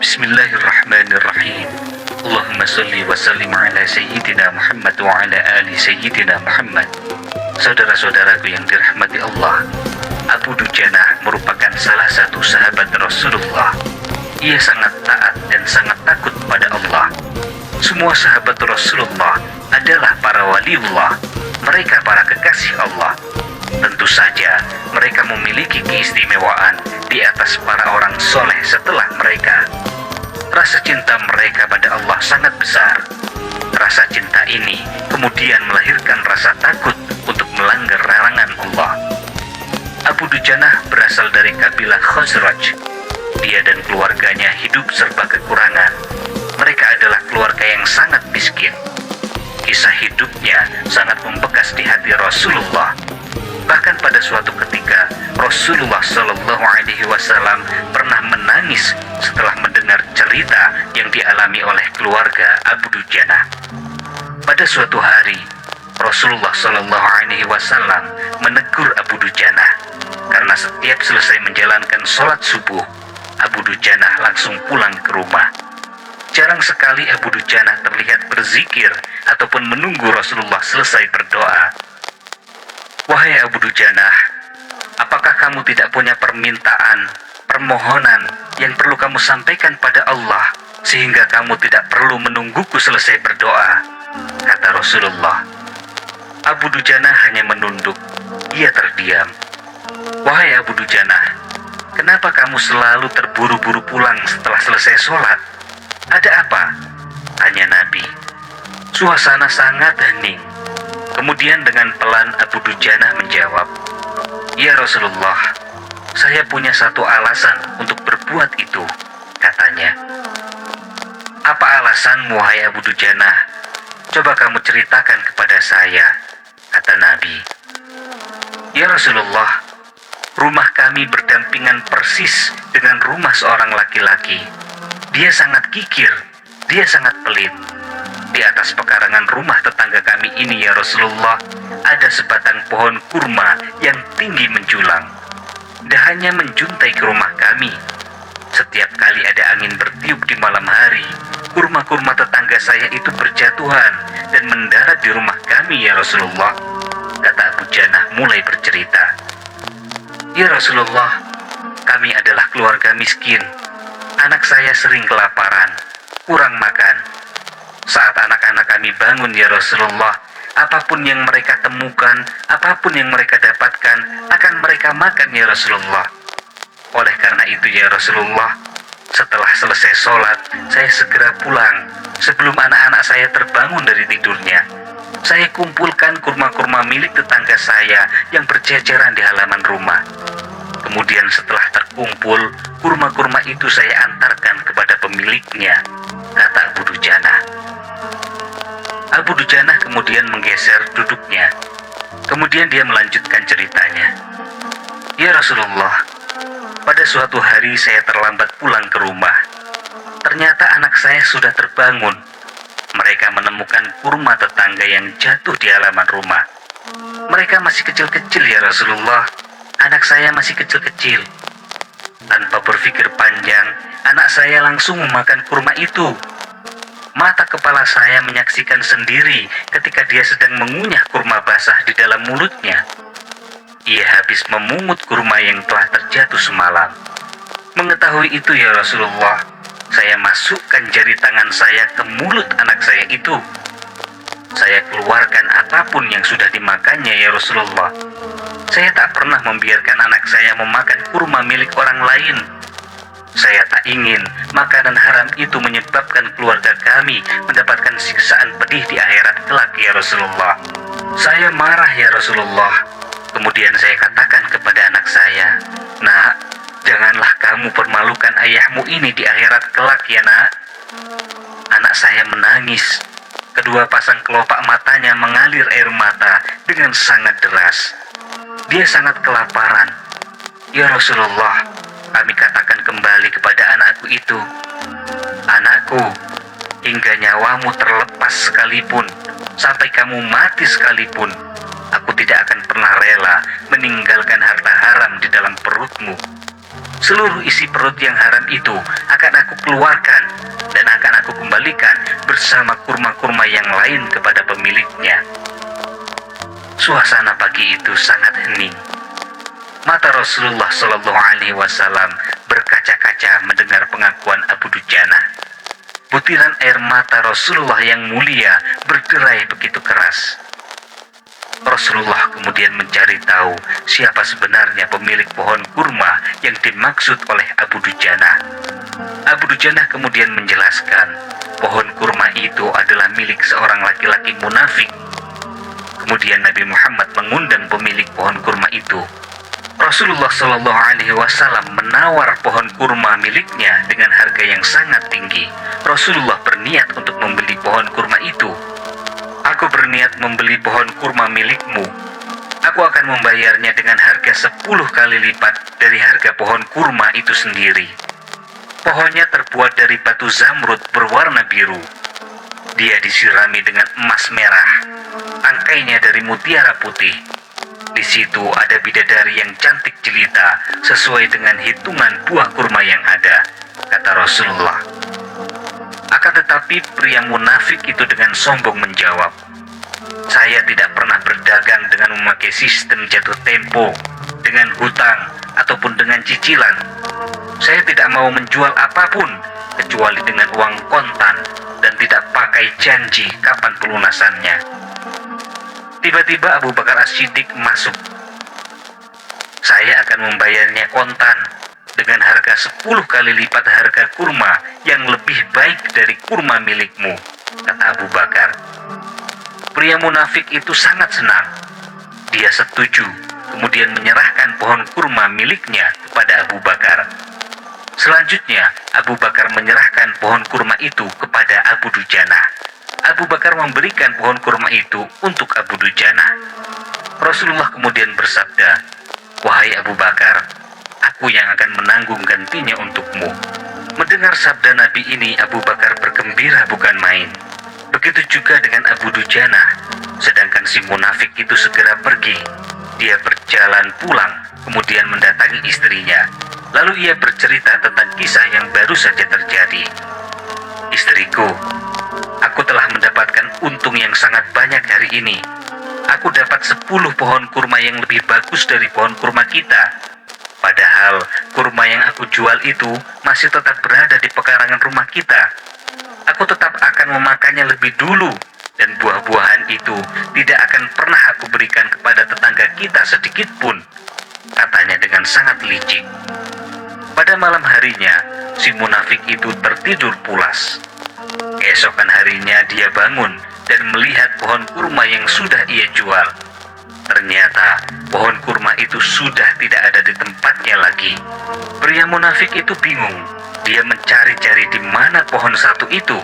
Bismillahirrahmanirrahim. Allahumma salli wa sallim ala Sayyidina Muhammad wa ala ali Sayyidina Muhammad. Saudara-saudaraku yang dirahmati Allah, Abu Dujanah merupakan salah satu sahabat Rasulullah. Ia sangat taat dan sangat takut pada Allah. Semua sahabat Rasulullah adalah para waliullah. Mereka para kekasih Allah. Tentu saja mereka memiliki keistimewaan di atas para orang soleh setelah mereka. Rasa cinta mereka pada Allah sangat besar. Rasa cinta ini kemudian melahirkan rasa takut untuk melanggar larangan Allah. Abu Dujanah berasal dari kabilah Khazraj. Dia dan keluarganya hidup serba kekurangan. Mereka adalah keluarga yang sangat miskin. Kisah hidupnya sangat membekas di hati Rasulullah. Bahkan pada suatu ketika Rasulullah Shallallahu Alaihi Wasallam pernah menangis setelah mendengar cerita yang dialami oleh keluarga Abu Dujanah. Pada suatu hari Rasulullah Shallallahu Alaihi Wasallam menegur Abu Dujanah karena setiap selesai menjalankan sholat subuh, Abu Dujanah langsung pulang ke rumah. Jarang sekali Abu Dujanah terlihat berzikir ataupun menunggu Rasulullah selesai berdoa. Wahai Abu Dujanah, apakah kamu tidak punya permintaan, permohonan yang perlu kamu sampaikan pada Allah sehingga kamu tidak perlu menungguku selesai berdoa? Kata Rasulullah. Abu Dujanah hanya menunduk. Ia terdiam. Wahai Abu Dujanah, kenapa kamu selalu terburu-buru pulang setelah selesai sholat? Ada apa? Tanya Nabi. Suasana sangat hening. Kemudian dengan pelan Abu Dujanah menjawab, Ya Rasulullah, saya punya satu alasan untuk berbuat itu, katanya. Apa alasanmu, wahai Abu Dujanah? Coba kamu ceritakan kepada saya, kata Nabi. Ya Rasulullah, rumah kami berdampingan persis dengan rumah seorang laki-laki. Dia sangat kikir, dia sangat pelit. Di atas pekarangan rumah tetangga kami ini, ya Rasulullah, ada sebatang pohon kurma yang tinggi menjulang. Dahannya menjuntai ke rumah kami. Setiap kali ada angin bertiup di malam hari, kurma-kurma tetangga saya itu berjatuhan dan mendarat di rumah kami, ya Rasulullah. Kata Abu Dujanah mulai bercerita. Ya Rasulullah, kami adalah keluarga miskin. Anak saya sering kelaparan, kurang makan. Saat anak-anak kami bangun, ya Rasulullah, apapun yang mereka temukan, apapun yang mereka dapatkan, akan mereka makan, ya Rasulullah. Oleh karena itu, ya Rasulullah, setelah selesai sholat, saya segera pulang. Sebelum anak-anak saya terbangun dari tidurnya, saya kumpulkan kurma-kurma milik tetangga saya yang berjajaran di halaman rumah. Kemudian setelah terkumpul, kurma-kurma itu saya antarkan kepada pemiliknya, kata Abu Dujanah. Abu Dujanah kemudian menggeser duduknya. Kemudian dia melanjutkan ceritanya. Ya Rasulullah, pada suatu hari saya terlambat pulang ke rumah. Ternyata anak saya sudah terbangun. Mereka menemukan kurma tetangga yang jatuh di halaman rumah. Mereka masih kecil-kecil, ya Rasulullah. Anak saya masih kecil-kecil. Tanpa berpikir panjang, anak saya langsung memakan kurma itu. Mata kepala saya menyaksikan sendiri ketika dia sedang mengunyah kurma basah di dalam mulutnya. Ia habis memungut kurma yang telah terjatuh semalam. Mengetahui itu, ya Rasulullah, saya masukkan jari tangan saya ke mulut anak saya itu. Saya keluarkan apapun yang sudah dimakannya, ya Rasulullah. Saya tak pernah membiarkan anak saya memakan kurma milik orang lain. Saya tak ingin makanan haram itu menyebabkan keluarga kami mendapatkan siksaan pedih di akhirat kelak, ya Rasulullah. Saya marah, ya Rasulullah. Kemudian saya katakan kepada anak saya, Nak, janganlah kamu permalukan ayahmu ini di akhirat kelak, ya nak. Anak saya menangis. Kedua pasang kelopak matanya mengalir air mata dengan sangat deras. Dia sangat kelaparan. Ya Rasulullah, kami katakan kembali kepada anakku itu, Anakku, hingga nyawamu terlepas sekalipun, sampai kamu mati sekalipun, aku tidak akan pernah rela meninggalkan harta haram di dalam perutmu. Seluruh isi perut yang haram itu akan aku keluarkan dan akan aku kembalikan bersama kurma-kurma yang lain kepada pemiliknya. Suasana pagi itu sangat hening. Mata Rasulullah Shallallahu Alaihi Wasallam berkaca-kaca mendengar pengakuan Abu Dujana. Butiran air mata Rasulullah yang mulia berderai begitu keras. Rasulullah kemudian mencari tahu siapa sebenarnya pemilik pohon kurma yang dimaksud oleh Abu Dujana. Abu Dujana kemudian menjelaskan, pohon kurma itu adalah milik seorang laki-laki munafik. Kemudian Nabi Muhammad mengundang pemilik pohon kurma itu. Rasulullah Shallallahu Alaihi Wasallam menawar pohon kurma miliknya dengan harga yang sangat tinggi. Rasulullah berniat untuk membeli pohon kurma itu. Aku berniat membeli pohon kurma milikmu. Aku akan membayarnya dengan harga 10 kali lipat dari harga pohon kurma itu sendiri. Pohonnya terbuat dari batu zamrud berwarna biru. Dia disirami dengan emas merah. Tangkainya dari mutiara putih. Di situ ada bidadari yang cantik jelita sesuai dengan hitungan buah kurma yang ada, kata Rasulullah. Akan tetapi pria munafik itu dengan sombong menjawab, saya tidak pernah berdagang dengan memakai sistem jatuh tempo, dengan hutang, ataupun dengan cicilan. Saya tidak mau menjual apapun, kecuali dengan uang kontan, dan tidak pakai janji kapan pelunasannya. Tiba-tiba Abu Bakar As-Siddiq masuk. Saya akan membayarnya kontan, dengan harga 10 kali lipat harga kurma yang lebih baik dari kurma milikmu, kata Abu Bakar. Pria munafik itu sangat senang. Dia setuju, kemudian menyerahkan pohon kurma miliknya kepada Abu Bakar. Selanjutnya, Abu Bakar menyerahkan pohon kurma itu kepada Abu Dujana. Abu Bakar memberikan pohon kurma itu untuk Abu Dujana. Rasulullah kemudian bersabda, wahai Abu Bakar, aku yang akan menanggung gantinya untukmu. Mendengar sabda Nabi ini, Abu Bakar bergembira bukan main. Begitu juga dengan Abu Dujana. Sedangkan si munafik itu segera pergi. Dia berjalan pulang, kemudian mendatangi istrinya. Lalu ia bercerita tentang kisah yang baru saja terjadi. Istriku, aku telah mendapatkan untung yang sangat banyak hari ini. Aku dapat 10 pohon kurma yang lebih bagus dari pohon kurma kita. Padahal kurma yang aku jual itu masih tetap berada di pekarangan rumah kita. Aku tetap akan memakannya lebih dulu, dan buah-buahan itu tidak akan pernah aku berikan kepada tetangga kita sedikit pun, katanya dengan sangat licik. Pada malam harinya, si munafik itu tertidur pulas. Keesokan harinya dia bangun dan melihat pohon kurma yang sudah ia jual. Ternyata pohon kurma itu sudah tidak ada di tempatnya lagi. Pria munafik itu bingung. Dia mencari-cari di mana pohon satu itu.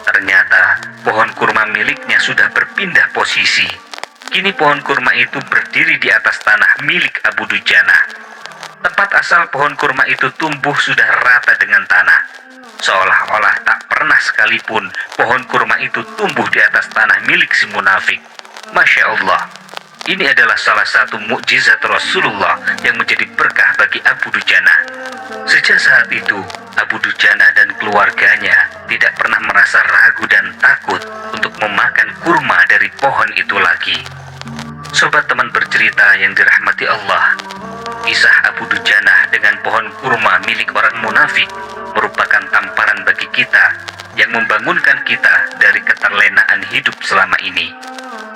Ternyata pohon kurma miliknya sudah berpindah posisi. Kini pohon kurma itu berdiri di atas tanah milik Abu Dujana. Tempat asal pohon kurma itu tumbuh sudah rata dengan tanah. Seolah-olah tak pernah sekalipun pohon kurma itu tumbuh di atas tanah milik si munafik. Masya Allah. Ini adalah salah satu mukjizat Rasulullah yang menjadi berkah bagi Abu Dujana. Sejak saat itu, Abu Dujana dan keluarganya tidak pernah merasa ragu dan takut untuk memakan kurma dari pohon itu lagi. Sobat teman bercerita yang dirahmati Allah, kisah Abu Dujana dengan pohon kurma milik orang munafik merupakan tamparan bagi kita yang membangunkan kita dari keterlenaan hidup selama ini.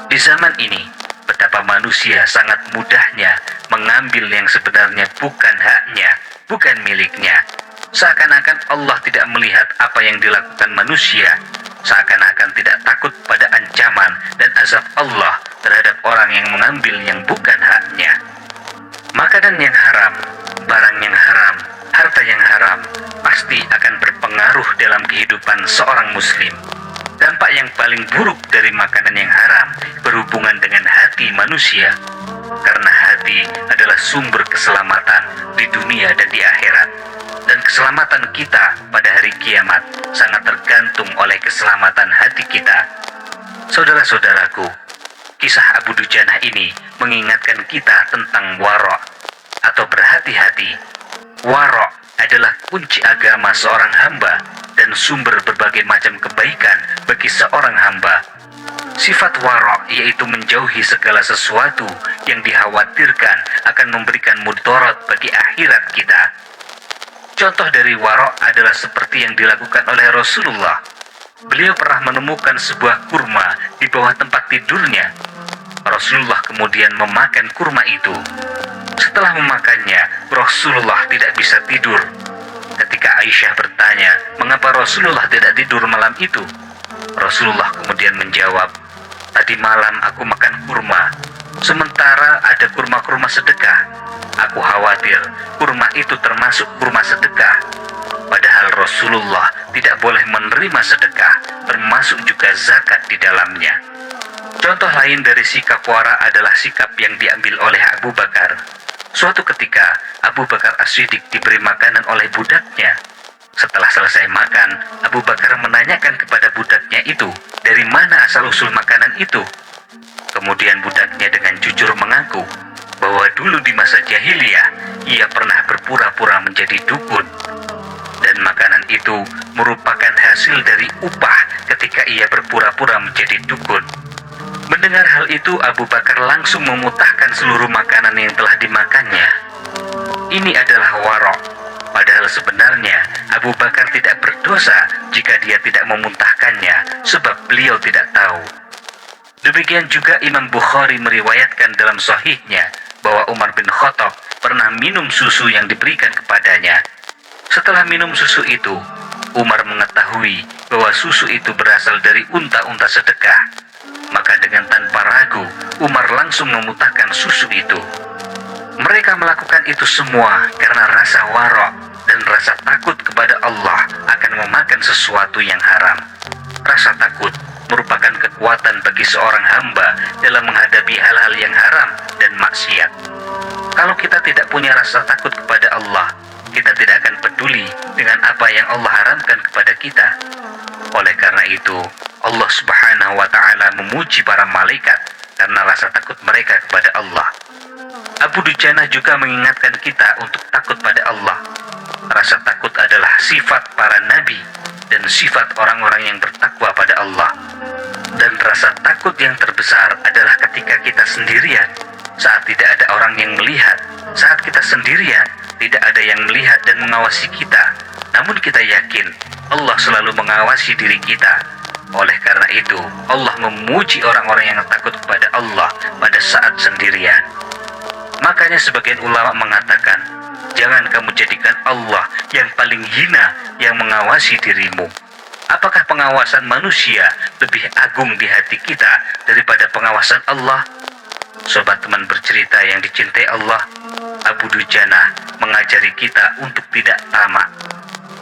Di zaman ini, betapa manusia sangat mudahnya mengambil yang sebenarnya bukan haknya, bukan miliknya. Seakan-akan Allah tidak melihat apa yang dilakukan manusia. Seakan-akan tidak takut pada ancaman dan azab Allah terhadap orang yang mengambil yang bukan haknya. Makanan yang haram, barang yang haram, harta yang haram pasti akan berpengaruh dalam kehidupan seorang muslim. Dampak yang paling buruk dari makanan yang haram berhubungan dengan hati manusia. Karena hati adalah sumber keselamatan di dunia dan di akhirat. Dan keselamatan kita pada hari kiamat sangat tergantung oleh keselamatan hati kita. Saudara-saudaraku, kisah Abu Dujana ini mengingatkan kita tentang wara' atau berhati-hati. Waro' adalah kunci agama seorang hamba dan sumber berbagai macam kebaikan bagi seorang hamba. Sifat waro' yaitu menjauhi segala sesuatu yang dikhawatirkan akan memberikan mudarat bagi akhirat kita. Contoh dari waro' adalah seperti yang dilakukan oleh Rasulullah. Beliau pernah menemukan sebuah kurma di bawah tempat tidurnya. Rasulullah kemudian memakan kurma itu. Setelah memakannya, Rasulullah tidak bisa tidur. Ketika Aisyah bertanya, mengapa Rasulullah tidak tidur malam itu? Rasulullah kemudian menjawab, tadi malam aku makan kurma, sementara ada kurma-kurma sedekah. Aku khawatir kurma itu termasuk kurma sedekah. Padahal Rasulullah tidak boleh menerima sedekah, termasuk juga zakat di dalamnya. Contoh lain dari sikap wara adalah sikap yang diambil oleh Abu Bakar. Suatu ketika, Abu Bakar As-Siddiq diberi makanan oleh budaknya. Setelah selesai makan, Abu Bakar menanyakan kepada budaknya itu, dari mana asal-usul makanan itu? Kemudian budaknya dengan jujur mengaku bahwa dulu di masa jahiliyah, ia pernah berpura-pura menjadi dukun. Dan makanan itu merupakan hasil dari upah ketika ia berpura-pura menjadi dukun. Mendengar hal itu, Abu Bakar langsung memutahkan seluruh makanan yang telah dimakannya. Ini adalah waro'. Padahal sebenarnya Abu Bakar tidak berdosa jika dia tidak memuntahkannya, sebab beliau tidak tahu. Demikian juga Imam Bukhari meriwayatkan dalam sahihnya bahwa Umar bin Khattab pernah minum susu yang diberikan kepadanya. Setelah minum susu itu, Umar mengetahui bahwa susu itu berasal dari unta-unta sedekah. Maka dengan tanpa ragu, Umar langsung memutahkan susu itu. Mereka melakukan itu semua karena rasa waro' dan rasa takut kepada Allah akan memakan sesuatu yang haram. Rasa takut merupakan kekuatan bagi seorang hamba dalam menghadapi hal-hal yang haram dan maksiat. Kalau kita tidak punya rasa takut kepada Allah, kita tidak akan peduli dengan apa yang Allah haramkan kepada kita. Oleh karena itu, Allah Subhanahu wa Ta'ala memuji para malaikat karena rasa takut mereka kepada Allah. Abu Dujana juga mengingatkan kita untuk takut pada Allah. Rasa takut adalah sifat para nabi dan sifat orang-orang yang bertakwa pada Allah. Dan rasa takut yang terbesar adalah ketika kita sendirian, saat tidak ada orang yang melihat, saat kita sendirian, tidak ada yang melihat dan mengawasi kita. Namun kita yakin Allah selalu mengawasi diri kita. Oleh karena itu, Allah memuji orang-orang yang takut kepada Allah pada saat sendirian. Makanya sebagian ulama mengatakan, jangan kamu jadikan Allah yang paling hina yang mengawasi dirimu. Apakah pengawasan manusia lebih agung di hati kita daripada pengawasan Allah? Sobat teman bercerita yang dicintai Allah, Abu Dujana mengajari kita untuk tidak tamak.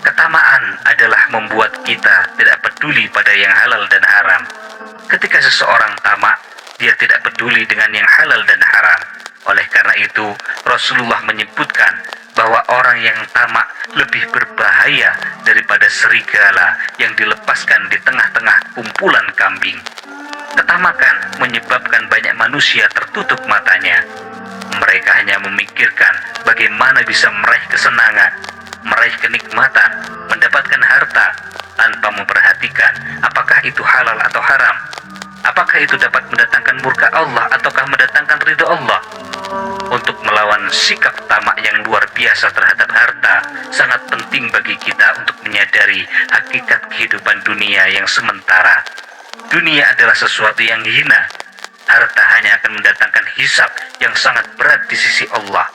Ketamaan adalah membuat kita tidak peduli pada yang halal dan haram. Ketika seseorang tamak, dia tidak peduli dengan yang halal dan haram. Oleh karena itu, Rasulullah menyebutkan bahwa orang yang tamak lebih berbahaya daripada serigala yang dilepaskan di tengah-tengah kumpulan kambing. Ketamakan menyebabkan banyak manusia tertutup matanya. Mereka hanya memikirkan bagaimana bisa meraih kesenangan, meraih kenikmatan, mendapatkan harta, tanpa memperhatikan apakah itu halal atau haram, apakah itu dapat mendatangkan murka Allah ataukah mendatangkan ridho Allah. Untuk melawan sikap tamak yang luar biasa terhadap harta, sangat penting bagi kita untuk menyadari hakikat kehidupan dunia yang sementara. Dunia adalah sesuatu yang hina. Harta hanya akan mendatangkan hisab yang sangat berat di sisi Allah.